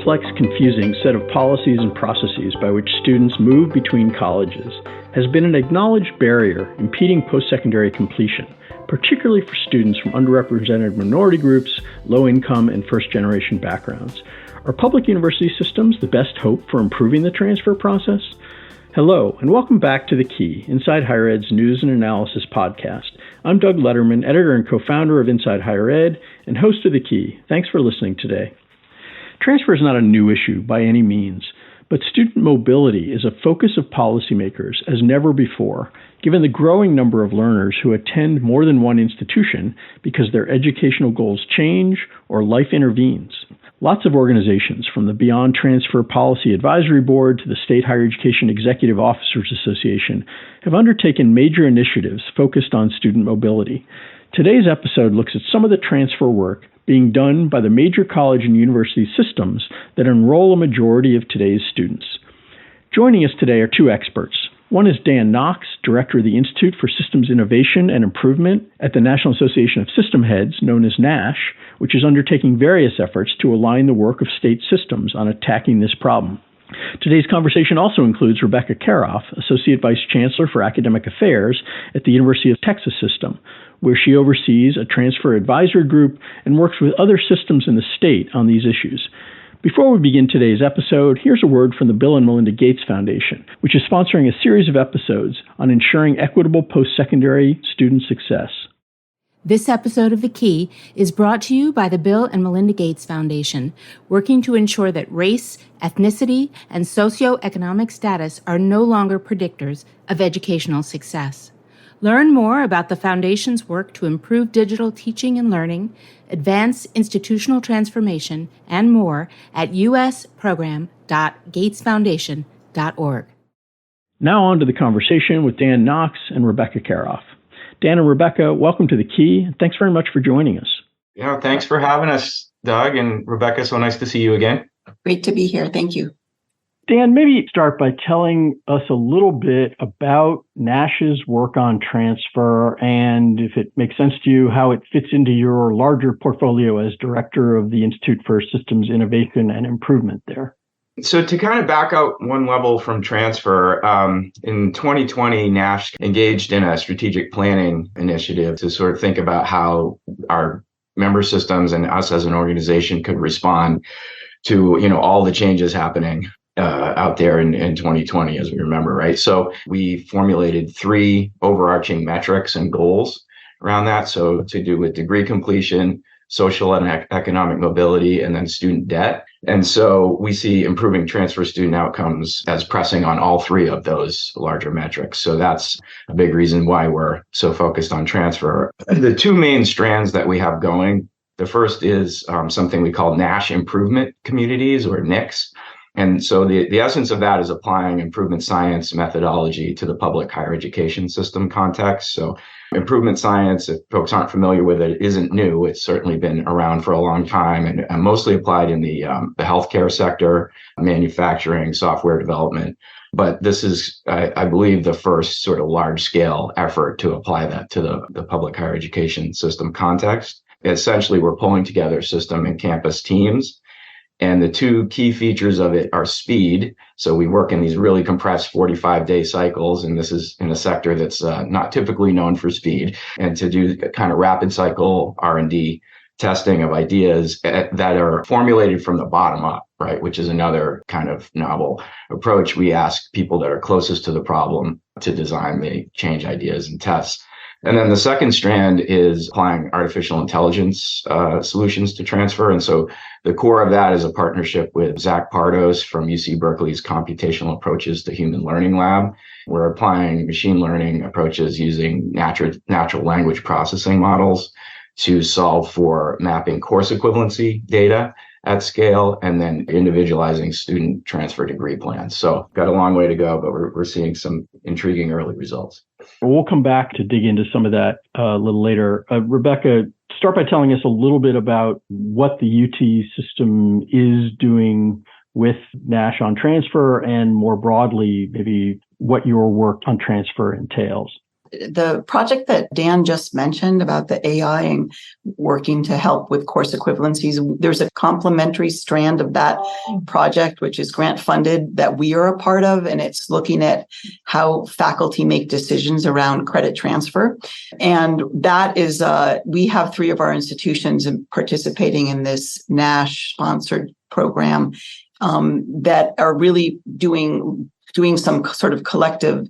complex, confusing set of policies and processes by which students move between colleges has been an acknowledged barrier impeding postsecondary completion, particularly for students from underrepresented minority groups, low-income, and first-generation backgrounds. Are public university systems the best hope for improving the transfer process? Hello, and welcome back to The Key, Inside Higher Ed's news and analysis podcast. I'm Doug Letterman, editor and co-founder of Inside Higher Ed and host of The Key. Thanks for listening today. Transfer is not a new issue by any means, but student mobility is a focus of policymakers as never before, given the growing number of learners who attend more than one institution because their educational goals change or life intervenes. Lots of organizations, from the Beyond Transfer Policy Advisory Board to the State Higher Education Executive Officers Association, have undertaken major initiatives focused on student mobility. Today's episode looks at some of the transfer work being done by the major college and university systems that enroll a majority of today's students. Joining us today are two experts. One is Dan Knox, Director of the Institute for Systems Innovation and Improvement at the National Association of System Heads, known as NASH, which is undertaking various efforts to align the work of state systems on attacking this problem. Today's conversation also includes Rebecca Karoff, Associate Vice Chancellor for Academic Affairs at the University of Texas System, where she oversees a transfer advisory group and works with other systems in the state on these issues. Before we begin today's episode, here's a word from the Bill and Melinda Gates Foundation, which is sponsoring a series of episodes on ensuring equitable post-secondary student success. This episode of The Key is brought to you by the Bill and Melinda Gates Foundation, working to ensure that race, ethnicity, and socioeconomic status are no longer predictors of educational success. Learn more about the Foundation's work to improve digital teaching and learning, advance institutional transformation, and more at usprogram.gatesfoundation.org. Now on to the conversation with Dan Knox and Rebecca Karoff. Dan and Rebecca, welcome to The Key. Thanks very much for joining us. Yeah, thanks for having us, Doug. And Rebecca, so nice to see you again. Great to be here. Thank you. Dan, maybe start by telling us a little bit about NASH's work on transfer and, if it makes sense to you, how it fits into your larger portfolio as director of the Institute for Systems Innovation and Improvement there. So to kind of back out one level from transfer, in 2020, NASH engaged in a strategic planning initiative to sort of think about how our member systems and us as an organization could respond to, all the changes happening out there in 2020, as we remember, right? So we formulated three overarching metrics and goals around that. So to do with degree completion, social and economic mobility, and then student debt. And so we see improving transfer student outcomes as pressing on all three of those larger metrics. So that's a big reason why we're so focused on transfer. The two main strands that we have going, the first is something we call NASH improvement communities, or NICs. And so the essence of that is applying improvement science methodology to the public higher education system context. So improvement science, if folks aren't familiar with it, isn't new. It's certainly been around for a long time and mostly applied in the healthcare sector, manufacturing, software development. But this is, I believe, the first sort of large-scale effort to apply that to the public higher education system context. Essentially, we're pulling together system and campus teams. And the two key features of it are speed. So we work in these really compressed 45-day cycles, and this is in a sector that's not typically known for speed. And to do kind of rapid cycle R&D testing of ideas that are formulated from the bottom up, right, which is another kind of novel approach. We ask people that are closest to the problem to design the change ideas and tests. And then the second strand is applying artificial intelligence solutions to transfer. And so the core of that is a partnership with Zach Pardos from UC Berkeley's Computational Approaches to Human Learning Lab. We're applying machine learning approaches using natural language processing models to solve for mapping course equivalency data at scale and then individualizing student transfer degree plans. So got a long way to go, but we're seeing some intriguing early results. We'll come back to dig into some of that a little later. Rebecca, start by telling us a little bit about what the UT system is doing with NASH on transfer and more broadly, maybe what your work on transfer entails. The project that Dan just mentioned about the AI and working to help with course equivalencies, there's a complementary strand of that project, which is grant funded, that we are a part of, and it's looking at how faculty make decisions around credit transfer. And that is, we have 3 of our institutions participating in this NASH sponsored program that are really doing some sort of collective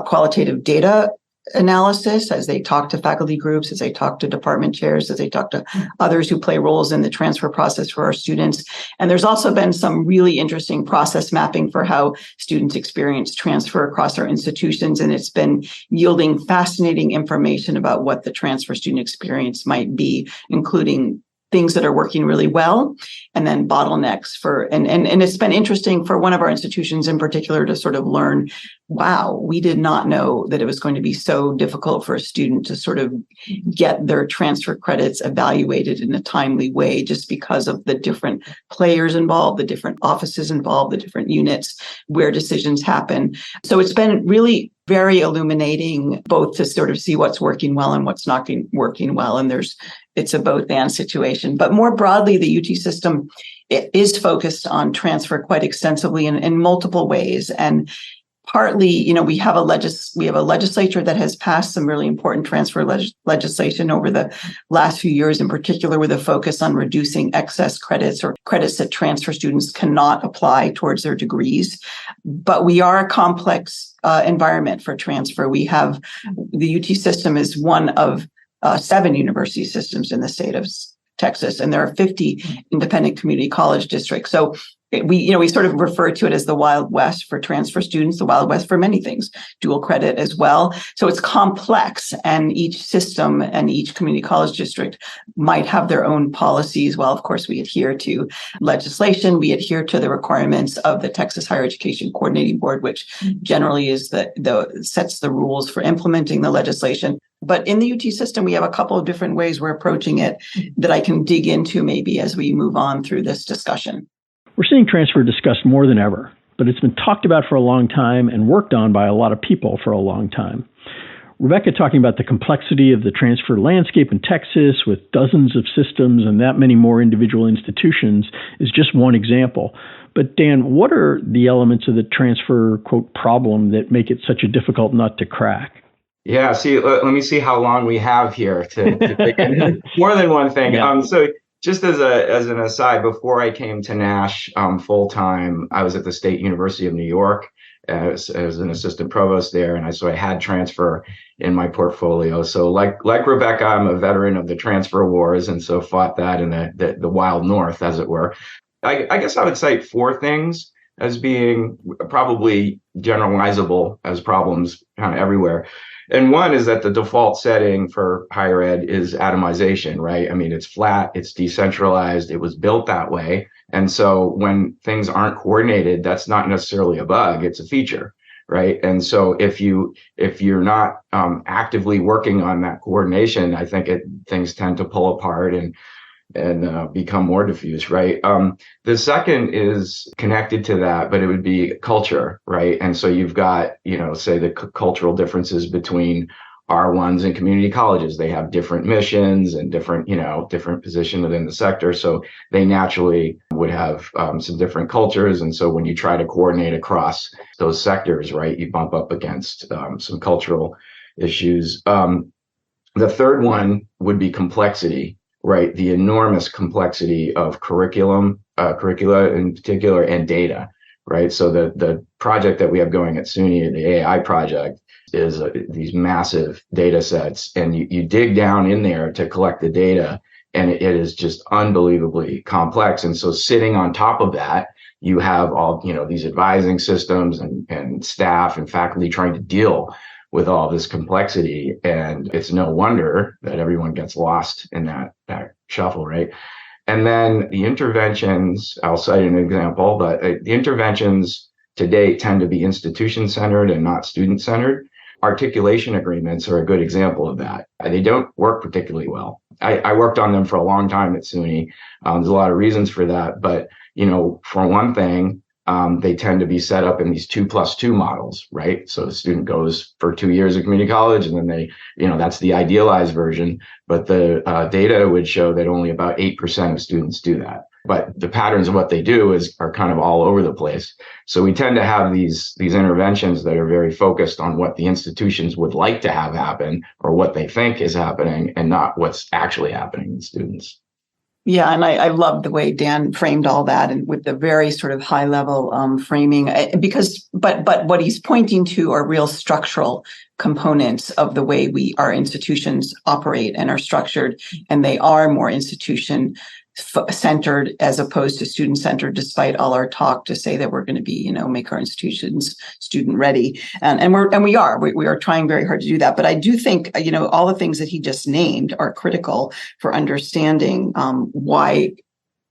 qualitative data analysis as they talk to faculty groups, as they talk to department chairs, as they talk to others who play roles in the transfer process for our students. And there's also been some really interesting process mapping for how students experience transfer across our institutions. And it's been yielding fascinating information about what the transfer student experience might be, including things that are working really well, and then bottlenecks and it's been interesting for one of our institutions in particular to sort of learn, wow, we did not know that it was going to be so difficult for a student to sort of get their transfer credits evaluated in a timely way, just because of the different players involved, the different offices involved, the different units where decisions happen. So it's been really very illuminating, both to sort of see what's working well and what's not working well. And it's a both and situation. But more broadly, the UT system is focused on transfer quite extensively in multiple ways. And partly, we have a legislature that has passed some really important transfer legislation over the last few years, in particular with a focus on reducing excess credits or credits that transfer students cannot apply towards their degrees. But we are a complex environment for transfer. We have the UT system is one of 7 university systems in the state of Texas, and there are 50 independent community college districts. So we sort of refer to it as the Wild West for transfer students, the Wild West for many things, dual credit as well. So it's complex, and each system and each community college district might have their own policies. Well, of course, we adhere to legislation. We adhere to the requirements of the Texas Higher Education Coordinating Board, which generally is sets the rules for implementing the legislation. But in the UT system, we have a couple of different ways we're approaching it that I can dig into maybe as we move on through this discussion. We're seeing transfer discussed more than ever, but it's been talked about for a long time and worked on by a lot of people for a long time. Rebecca talking about the complexity of the transfer landscape in Texas with dozens of systems and that many more individual institutions is just one example. But Dan, what are the elements of the transfer, quote, problem that make it such a difficult nut to crack? Yeah, let me see how long we have here to pick in more than one thing. Yeah. So just as an aside, before I came to NASH full time, I was at the State University of New York as an assistant provost there, and so I had transfer in my portfolio. So like Rebecca, I'm a veteran of the transfer wars, and so fought that in the wild north, as it were. I guess I would cite 4 things as being probably generalizable as problems kind of everywhere. And one is that the default setting for higher ed is atomization, right? I mean, it's flat, it's decentralized, it was built that way. And so when things aren't coordinated, that's not necessarily a bug, it's a feature, right? And so if you're not actively working on that coordination, I think things tend to pull apart and become more diffuse, right? The second is connected to that, but it would be culture, right? And so you've got, say the cultural differences between R1s and community colleges. They have different missions and different position within the sector. So they naturally would have some different cultures. And so when you try to coordinate across those sectors, right, you bump up against some cultural issues. The third one would be complexity. Right, the enormous complexity of curricula in particular, and data, right? So the project that we have going at SUNY, the AI project, is these massive data sets, and you dig down in there to collect the data, and it is just unbelievably complex. And so sitting on top of that, you have all, these advising systems and staff and faculty trying to deal with all this complexity. And it's no wonder that everyone gets lost in that shuffle, right? And then the interventions, I'll cite an example, but the interventions to date tend to be institution-centered and not student-centered. Articulation agreements are a good example of that. They don't work particularly well. I worked on them for a long time at SUNY. There's a lot of reasons for that, but for one thing, they tend to be set up in these 2+2 models, right? So the student goes for 2 years of community college, and then that's the idealized version. But the data would show that only about 8% of students do that. But the patterns of what they do are kind of all over the place. So we tend to have these interventions that are very focused on what the institutions would like to have happen or what they think is happening, and not what's actually happening with students. Yeah, and I love the way Dan framed all that, and with the very sort of high level framing, but what he's pointing to are real structural components of the way our institutions operate and are structured, and they are more institution centered as opposed to student centered, despite all our talk to say that we're going to be, make our institutions student ready. And we are trying very hard to do that. But I do think, all the things that he just named are critical for understanding why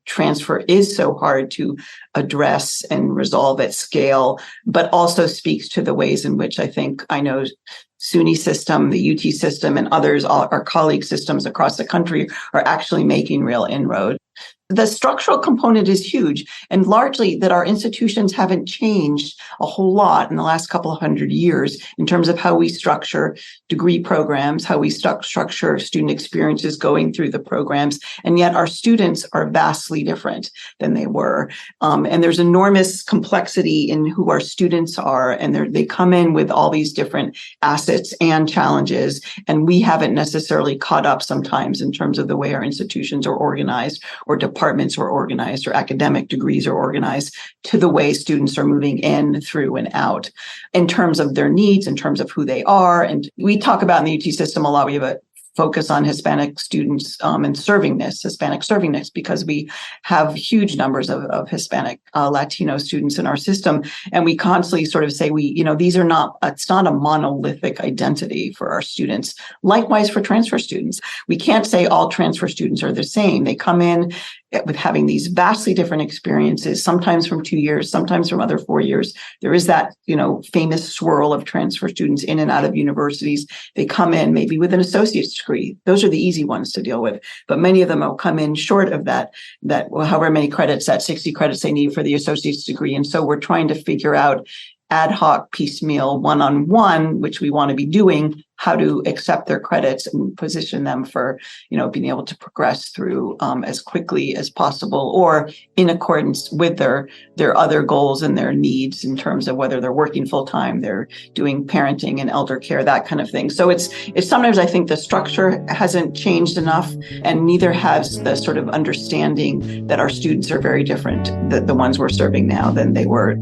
transfer is so hard to address and resolve at scale, but also speaks to the ways in which I know SUNY system, the UT system, and others, our colleague systems across the country are actually making real inroad. The structural component is huge, and largely that our institutions haven't changed a whole lot in the last couple of 100 years in terms of how we structure degree programs, how we structure student experiences going through the programs, and yet our students are vastly different than they were. And there's enormous complexity in who our students are, and they come in with all these different assets and challenges, and we haven't necessarily caught up sometimes in terms of the way our institutions are organized, or departments are organized, or academic degrees are organized, to the way students are moving in, through, and out in terms of their needs, in terms of who they are. And we talk about in the UT system a lot, we have a focus on Hispanic students and Hispanic servingness, because we have huge numbers of Hispanic Latino students in our system. And we constantly sort of say, it's not a monolithic identity for our students. Likewise for transfer students. We can't say all transfer students are the same. They come in with having these vastly different experiences, sometimes from 2 years, sometimes from other 4 years. There is that, famous swirl of transfer students in and out of universities. They come in maybe with an associate's degree. Those are the easy ones to deal with. But many of them will come in short of that however many credits, that 60 credits they need for the associate's degree. And so we're trying to figure out ad hoc, piecemeal, one-on-one, which we want to be doing, how to accept their credits and position them for, being able to progress through as quickly as possible, or in accordance with their other goals and their needs in terms of whether they're working full-time, they're doing parenting and elder care, that kind of thing. So it's sometimes I think the structure hasn't changed enough, and neither has the sort of understanding that our students are very different, the ones we're serving now, than they were.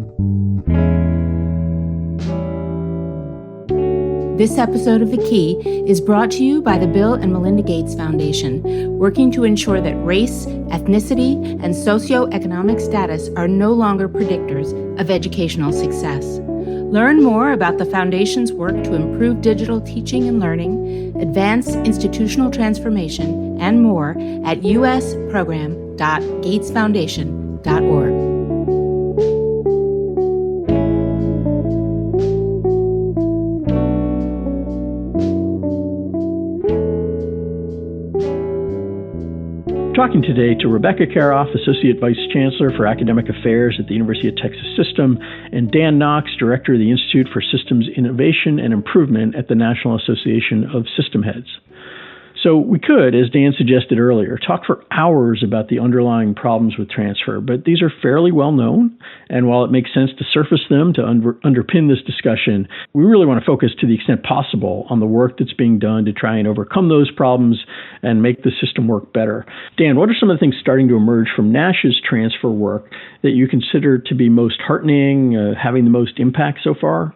This episode of The Key is brought to you by the Bill and Melinda Gates Foundation, working to ensure that race, ethnicity, and socioeconomic status are no longer predictors of educational success. Learn more about the Foundation's work to improve digital teaching and learning, advance institutional transformation, and more at usprogram.gatesfoundation.org. Talking today to Rebecca Karoff, Associate Vice Chancellor for Academic Affairs at the University of Texas System, and Dan Knox, Director of the Institute for Systems Innovation and Improvement at the National Association of System Heads. So we could, as Dan suggested earlier, talk for hours about the underlying problems with transfer, but these are fairly well known. And while it makes sense to surface them to underpin this discussion, we really want to focus to the extent possible on the work that's being done to try and overcome those problems and make the system work better. Dan, what are some of the things starting to emerge from NASH's transfer work that you consider to be most heartening, having the most impact so far?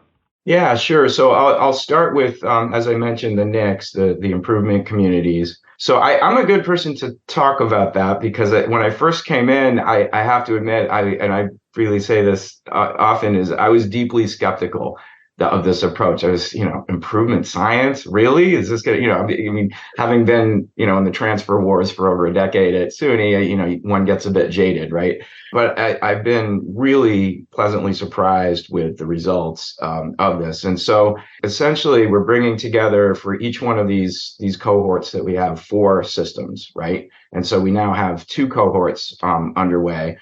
Yeah, sure. So I'll start with, as I mentioned, the NICs, the improvement communities. So I'm a good person to talk about that, because when I first came in, I have to admit, and I freely say this often, is I was deeply skeptical of this approach. I was, improvement science, really? Is this going to, I mean, having been, in the transfer wars for over a decade at SUNY, one gets a bit jaded, right? But I've been really pleasantly surprised with the results of this. And so essentially we're bringing together for each one of these cohorts that we have 4 systems, right? And so we now have 2 cohorts underway.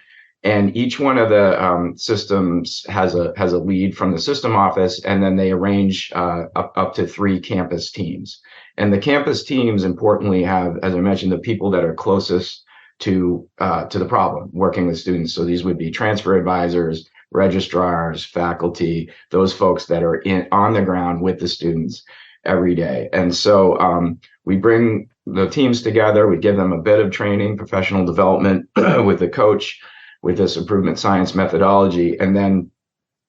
And each one of the systems has a lead from the system office, and then they arrange up to 3 campus teams. And the campus teams, importantly, have, as I mentioned, the people that are closest to the problem, working with students. So these would be transfer advisors, registrars, faculty, those folks that are on the ground with the students every day. And so we bring the teams together, we give them a bit of training, professional development with the coach, with this improvement science methodology. And then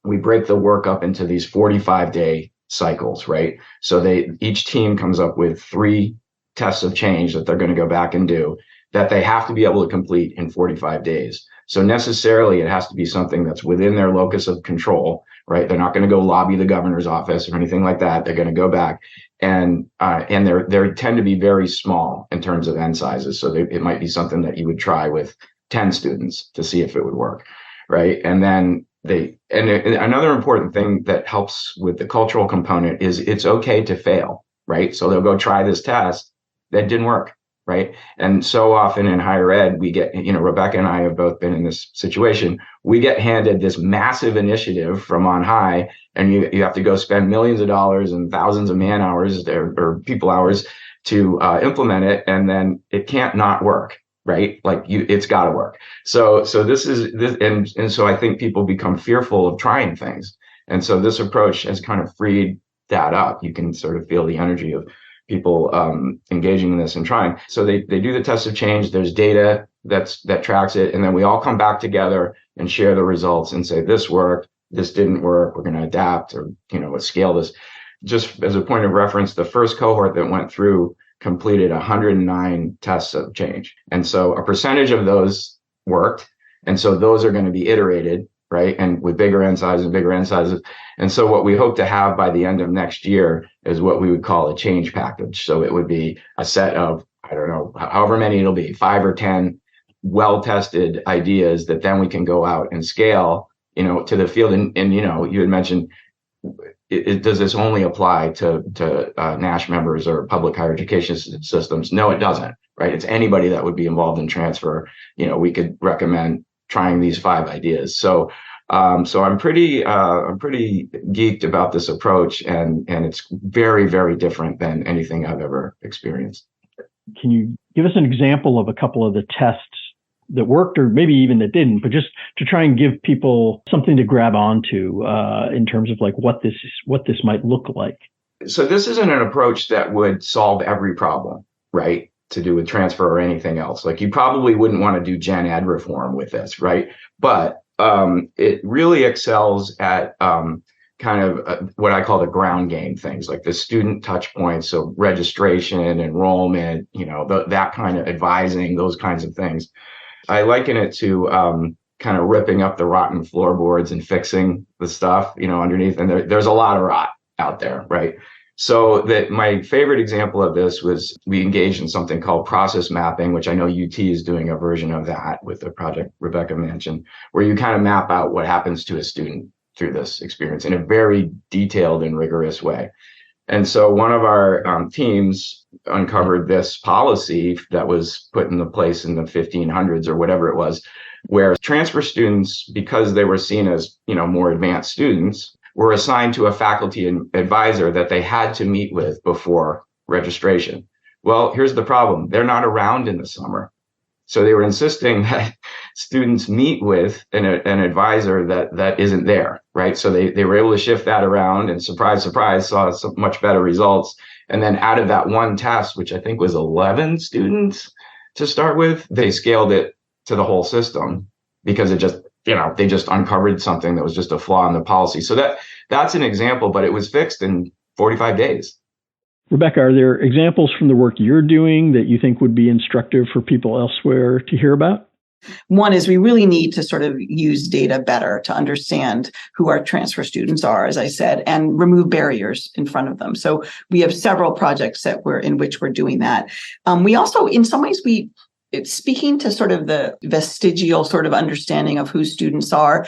we break the work up into these 45-day cycles, right? So each team comes up with 3 tests of change that they're going to go back and do that they have to be able to complete in 45 days. So necessarily it has to be something that's within their locus of control, right? They're not going to go lobby the governor's office or anything like that. They're going to go back and they tend to be very small in terms of N sizes. So it might be something that you would try with 10 students to see if it would work, right? And then another important thing that helps with the cultural component is it's okay to fail, right? So they'll go try this test that didn't work, right? And so often in higher ed, we get, Rebecca and I have both been in this situation. We get handed this massive initiative from on high, and you have to go spend millions of dollars and thousands of man hours or people hours to implement it, and then it can't not work. Right? Like it's got to work. So this is this, and so I think people become fearful of trying things. And so this approach has kind of freed that up. You can sort of feel the energy of people engaging in this and trying. So they do the test of change. There's data that tracks it, and then we all come back together and share the results and say this worked, this didn't work. We're going to adapt or let's scale this. Just as a point of reference, the first cohort that went through completed 109 tests of change. And so a percentage of those worked. And so those are going to be iterated, right? And with bigger N sizes and bigger N sizes. And so what we hope to have by the end of next year is what we would call a change package. So it would be a set of, I don't know, however many it'll be, 5 or 10 well-tested ideas that then we can go out and scale, to the field. And you had mentioned, does this only apply to NASH members or public higher education systems? No, it doesn't, right? It's anybody that would be involved in transfer. We could recommend trying these 5 ideas. So I'm pretty geeked about this approach, and it's very, very different than anything I've ever experienced. Can you give us an example of a couple of the tests that worked, or maybe even that didn't, but just to try and give people something to grab onto in terms of like what this might look like? So this isn't an approach that would solve every problem, right? To do with transfer or anything else. Like you probably wouldn't want to do gen ed reform with this, right? But it really excels at kind of what I call the ground game things, like the student touch points, so registration, enrollment, that kind of advising, those kinds of things. I liken it to kind of ripping up the rotten floorboards and fixing the stuff, underneath. And there's a lot of rot out there, right? So that my favorite example of this was we engaged in something called process mapping, which I know UT is doing a version of that with the project Rebecca mentioned, where you kind of map out what happens to a student through this experience in a very detailed and rigorous way. And so one of our teams uncovered this policy that was put into place in the 1500s or whatever it was, where transfer students, because they were seen as, more advanced students, were assigned to a faculty advisor that they had to meet with before registration. Well, here's the problem. They're not around in the summer. So they were insisting that students meet with an advisor that isn't there, right? So they were able to shift that around, and surprise, surprise, saw some much better results. And then out of that one test, which I think was 11 students to start with, they scaled it to the whole system because it just, they just uncovered something that was just a flaw in the policy. So that's an example, but it was fixed in 45 days. Rebecca, are there examples from the work you're doing that you think would be instructive for people elsewhere to hear about? One is we really need to sort of use data better to understand who our transfer students are, as I said, and remove barriers in front of them. So we have several projects in which we're doing that. We also, in some ways, speaking to sort of the vestigial sort of understanding of who students are,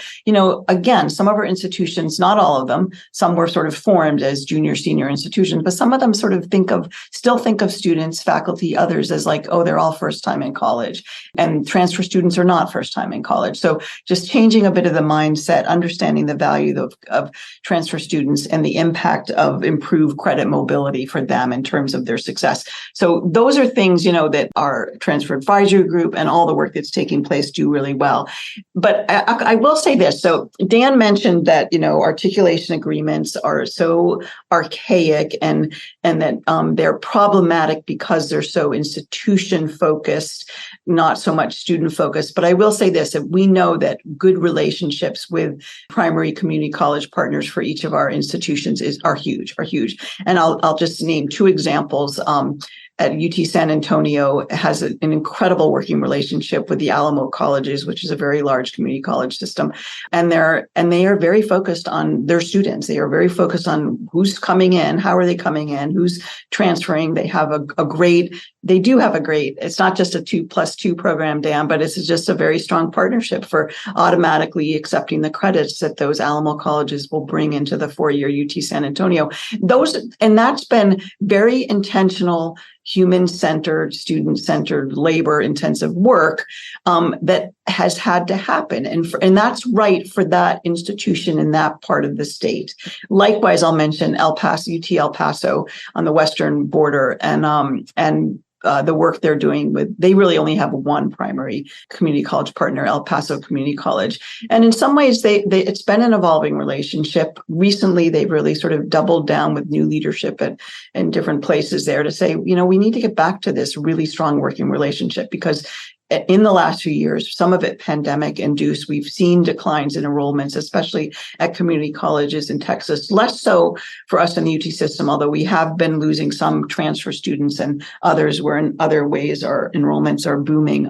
again, some of our institutions, not all of them, some were sort of formed as junior, senior institutions, but some of them sort of still think of students, faculty, others as like, oh, they're all first time in college, and transfer students are not first time in college. So just changing a bit of the mindset, understanding the value of transfer students and the impact of improved credit mobility for them in terms of their success. So those are things, that our transfer advisory group and all the work that's taking place do really well. But I will say this. So Dan mentioned that, articulation agreements are so archaic and that they're problematic because they're so institution focused, not so much student focused. But I will say this, that we know that good relationships with primary community college partners for each of our institutions are huge. And I'll just name two examples. At UT San Antonio has an incredible working relationship with the Alamo colleges, which is a very large community college system. And they are very focused on their students. They are very focused on who's coming in, how are they coming in, who's transferring. They have it's not just a 2+2 program, Dan, but it's just a very strong partnership for automatically accepting the credits that those Alamo colleges will bring into the 4-year UT San Antonio. And that's been very intentional, human-centered, student-centered, labor-intensive work that has had to happen. And that's right for that institution in that part of the state. Likewise, I'll mention UT El Paso on the western border and the work they're doing they really only have one primary community college partner, El Paso Community College. And in some ways, it's been an evolving relationship. Recently, they've really sort of doubled down with new leadership in different places there to say, we need to get back to this really strong working relationship, because in the last few years, some of it pandemic induced, we've seen declines in enrollments, especially at community colleges in Texas. Less so for us in the UT system, although we have been losing some transfer students and others where in other ways our enrollments are booming.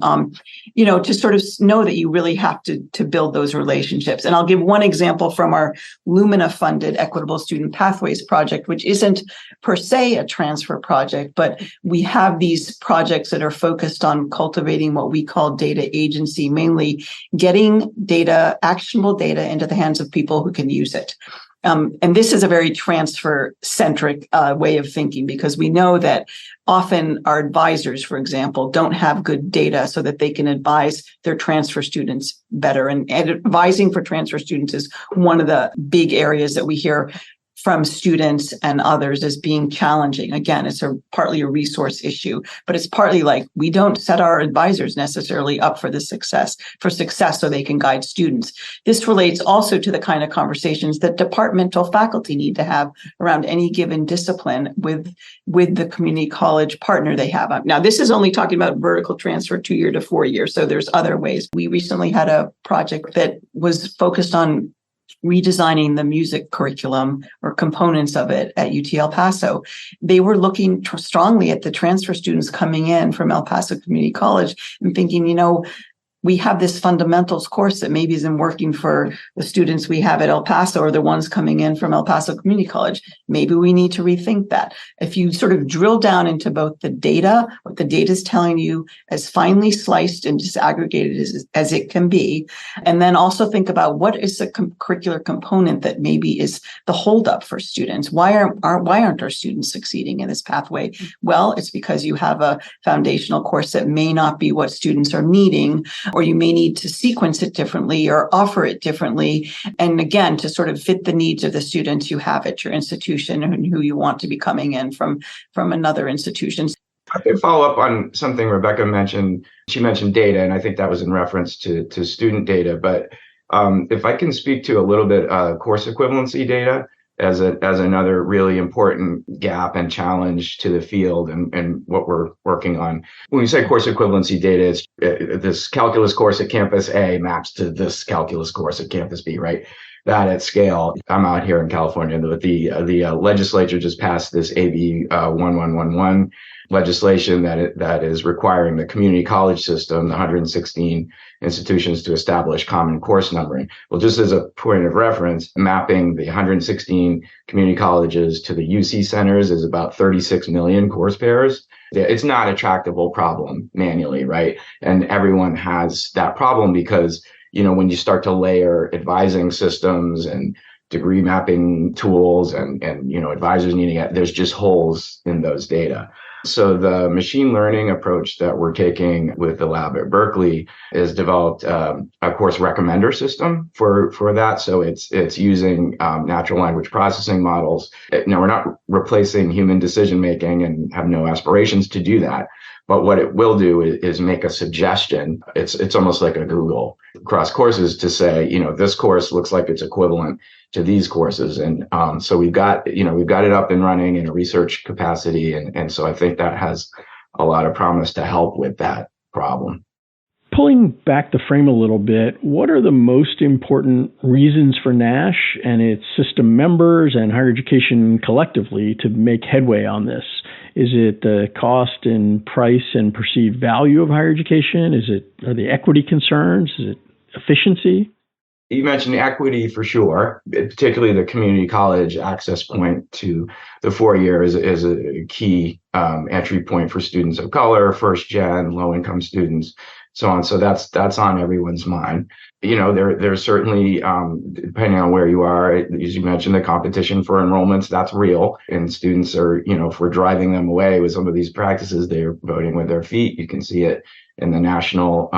To sort of know that you really have to build those relationships. And I'll give one example from our Lumina-funded Equitable Student Pathways project, which isn't per se a transfer project, but we have these projects that are focused on cultivating what we call data agency, mainly getting data, actionable data into the hands of people who can use it. And this is a very transfer-centric way of thinking, because we know that often our advisors, for example, don't have good data so that they can advise their transfer students better. And advising for transfer students is one of the big areas that we hear from students and others as being challenging. Again, it's partly a resource issue, but it's partly like we don't set our advisors necessarily up for success so they can guide students. This relates also to the kind of conversations that departmental faculty need to have around any given discipline with the community college partner they have. Now, this is only talking about vertical transfer 2-year to 4-year, so there's other ways. We recently had a project that was focused on redesigning the music curriculum or components of it at UT El Paso. They were looking strongly at the transfer students coming in from El Paso Community College and thinking, we have this fundamentals course that maybe isn't working for the students we have at El Paso or the ones coming in from El Paso Community College. Maybe we need to rethink that. If you sort of drill down into both the data, what the data is telling you, as finely sliced and disaggregated as it can be, and then also think about what is the curricular component that maybe is the holdup for students. Why aren't our students succeeding in this pathway? Well, it's because you have a foundational course that may not be what students are needing, or you may need to sequence it differently or offer it differently. And again, to sort of fit the needs of the students you have at your institution and who you want to be coming in from another institution. I could follow up on something Rebecca mentioned. She mentioned data, and I think that was in reference to student data. But if I can speak to a little bit course equivalency data as another really important gap and challenge to the field and what we're working on. When we say course equivalency data, it's this calculus course at campus A maps to this calculus course at campus B, right? that at scale. I'm out here in California, but the legislature just passed this AB 1111 legislation that is requiring the community college system, the 116 institutions, to establish common course numbering. Well, just as a point of reference, mapping the 116 community colleges to the UC centers is about 36 million course pairs. It's not a tractable problem manually, right? And everyone has that problem because, when you start to layer advising systems and degree mapping tools and advisors needing it, there's just holes in those data. So the machine learning approach that we're taking with the lab at Berkeley is developed a course recommender system for that. So it's using natural language processing models. Now, we're not replacing human decision making and have no aspirations to do that. But what it will do is make a suggestion. It's almost like a Google across courses to say, this course looks like it's equivalent to these courses. And so we've got it up and running in a research capacity. And so I think that has a lot of promise to help with that problem. Pulling back the frame a little bit, what are the most important reasons for NASH and its system members and higher education collectively to make headway on this? Is it the cost and price and perceived value of higher education? Are the equity concerns? Is it efficiency? You mentioned equity for sure, particularly the community college access point to the 4 years is a key entry point for students of color, first gen, low income students, so on. So that's on everyone's mind. There's certainly, depending on where you are, as you mentioned, the competition for enrollments, that's real. And students are, if we're driving them away with some of these practices, they're voting with their feet. You can see it in the national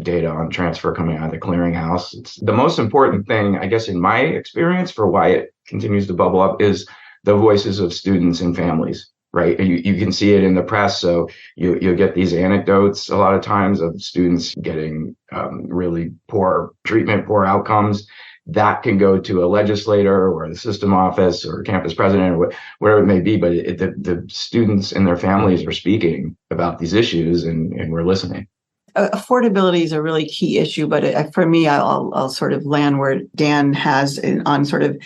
data on transfer coming out of the clearinghouse. It's the most important thing, I guess, in my experience, for why it continues to bubble up is the voices of students and families. Right. You can see it in the press. So you'll get these anecdotes a lot of times of students getting really poor treatment, poor outcomes. That can go to a legislator or the system office or campus president or whatever it may be. But the students and their families are speaking about these issues and we're listening. Affordability is a really key issue, but for me, I'll sort of land where Dan has on sort of,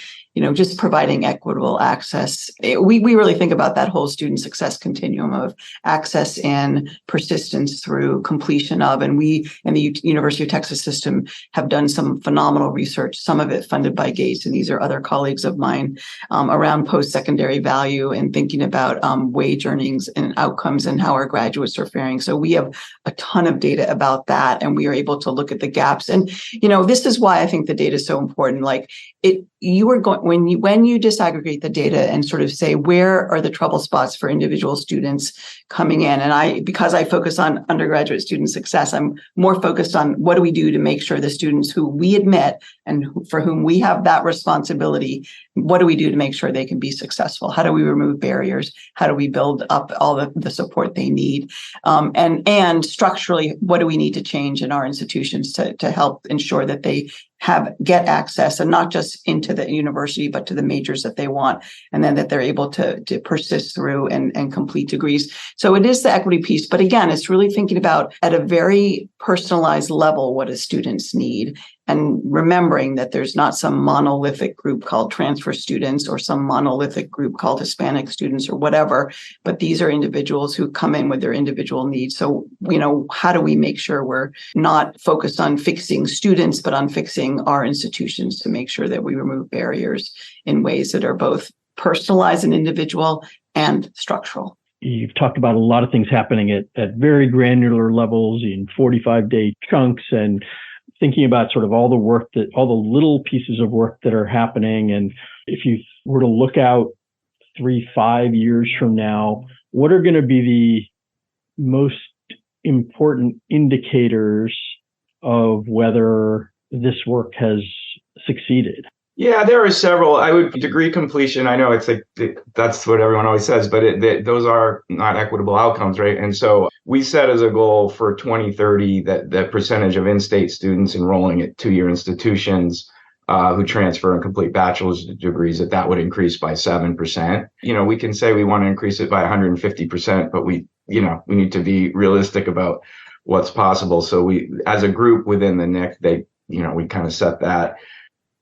just providing equitable access. We really think about that whole student success continuum of access and persistence through completion of, and we in the University of Texas system have done some phenomenal research, some of it funded by Gates, and these are other colleagues of mine, around post-secondary value and thinking about wage earnings and outcomes and how our graduates are faring. So we have a ton of data about that, and we are able to look at the gaps. And, this is why I think the data is so important. Like when you disaggregate the data and sort of say, where are the trouble spots for individual students coming in? And because I focus on undergraduate student success, I'm more focused on what do we do to make sure the students who we admit and for whom we have that responsibility, what do we do to make sure they can be successful? How do we remove barriers? How do we build up all the support they need? And structurally, what do we need to change in our institutions to help ensure that they get access, and not just into the university, but to the majors that they want, and then that they're able to persist through and complete degrees. So it is the equity piece. But again, it's really thinking about at a very personalized level, what do students need? And remembering that there's not some monolithic group called transfer students or some monolithic group called Hispanic students or whatever, but these are individuals who come in with their individual needs. So, how do we make sure we're not focused on fixing students, but on fixing our institutions to make sure that we remove barriers in ways that are both personalized and individual and structural? You've talked about a lot of things happening at very granular levels in 45-day chunks, and thinking about sort of all the little pieces of work that are happening. And if you were to look out 3-5 years from now, what are going to be the most important indicators of whether this work has succeeded? Yeah, there are several. Degree completion, I know it's like that's what everyone always says, but those are not equitable outcomes, right? And so we set as a goal for 2030 that the percentage of in-state students enrolling at two-year institutions who transfer and complete bachelor's degrees, that would increase by 7%. We can say we want to increase it by 150%, but we need to be realistic about what's possible. So we, as a group within the NIC, we kind of set that.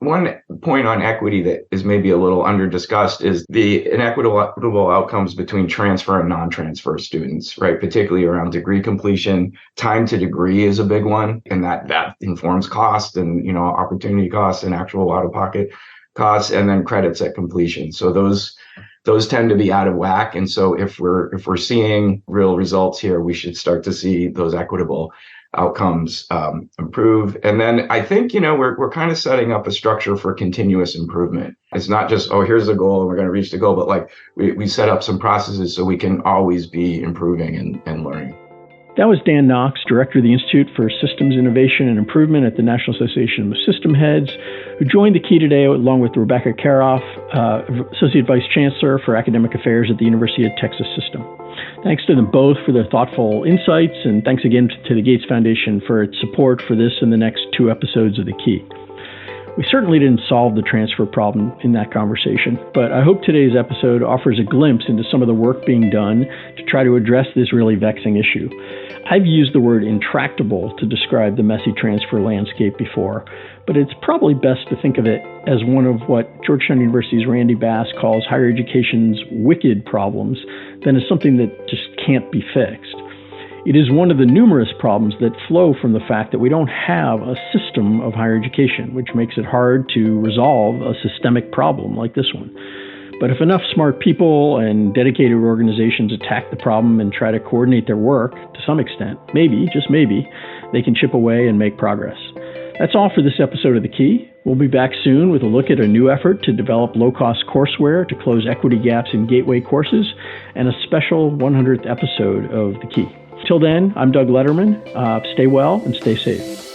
One point on equity that is maybe a little under discussed is the inequitable outcomes between transfer and non-transfer students, right? Particularly around degree completion. Time to degree is a big one, and that informs cost and, opportunity costs and actual out-of-pocket costs, and then credits at completion. So those tend to be out of whack. And so if we're seeing real results here, we should start to see those equitable outcomes improve. And then I think, we're kind of setting up a structure for continuous improvement. It's not just, here's the goal and we're going to reach the goal, but like we set up some processes so we can always be improving and learning. That was Dan Knox, Director of the Institute for Systems Innovation and Improvement at the National Association of System Heads, who joined the Key today along with Rebecca Karoff, Associate Vice Chancellor for Academic Affairs at the University of Texas System. Thanks to them both for their thoughtful insights, and thanks again to the Gates Foundation for its support for this and the next 2 episodes of The Key. We certainly didn't solve the transfer problem in that conversation, but I hope today's episode offers a glimpse into some of the work being done to try to address this really vexing issue. I've used the word intractable to describe the messy transfer landscape before, but it's probably best to think of it as one of what Georgetown University's Randy Bass calls higher education's wicked problems than as something that just can't be fixed. It is one of the numerous problems that flow from the fact that we don't have a system of higher education, which makes it hard to resolve a systemic problem like this one. But if enough smart people and dedicated organizations attack the problem and try to coordinate their work to some extent, maybe, just maybe, they can chip away and make progress. That's all for this episode of The Key. We'll be back soon with a look at a new effort to develop low-cost courseware to close equity gaps in gateway courses and a special 100th episode of The Key. Till then, I'm Doug Letterman. Stay well and stay safe.